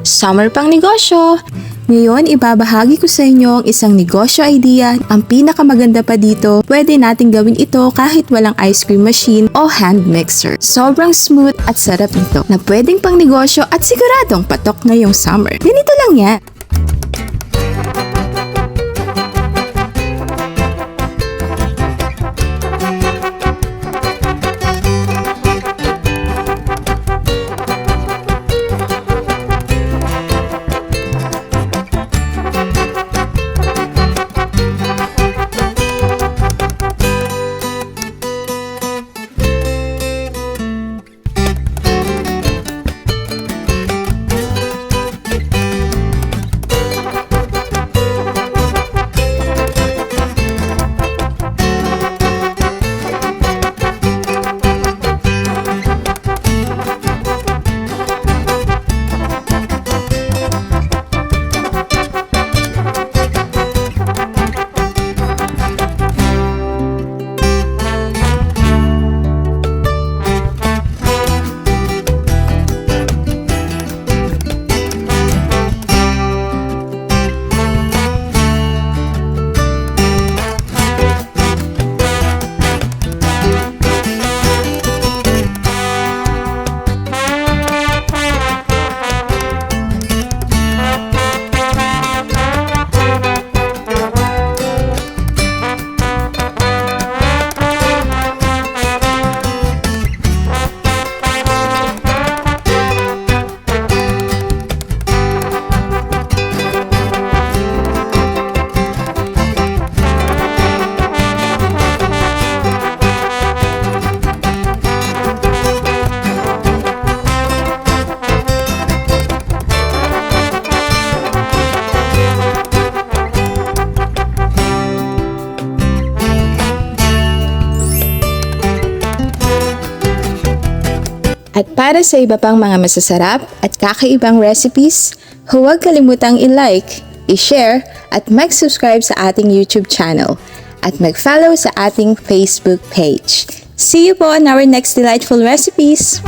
Summer pang negosyo! Ngayon, ibabahagi ko sa inyo ang isang negosyo idea. Ang pinakamaganda pa dito, pwede nating gawin ito kahit walang ice cream machine o hand mixer. Sobrang smooth at sarap nito na pwedeng pang negosyo at siguradong patok ngayong summer. Ganito lang yan. At para sa iba pang mga masasarap at kakaibang recipes, huwag kalimutang i-like, i-share at mag-subscribe sa ating YouTube channel at mag-follow sa ating Facebook page. See you po on our next delightful recipes!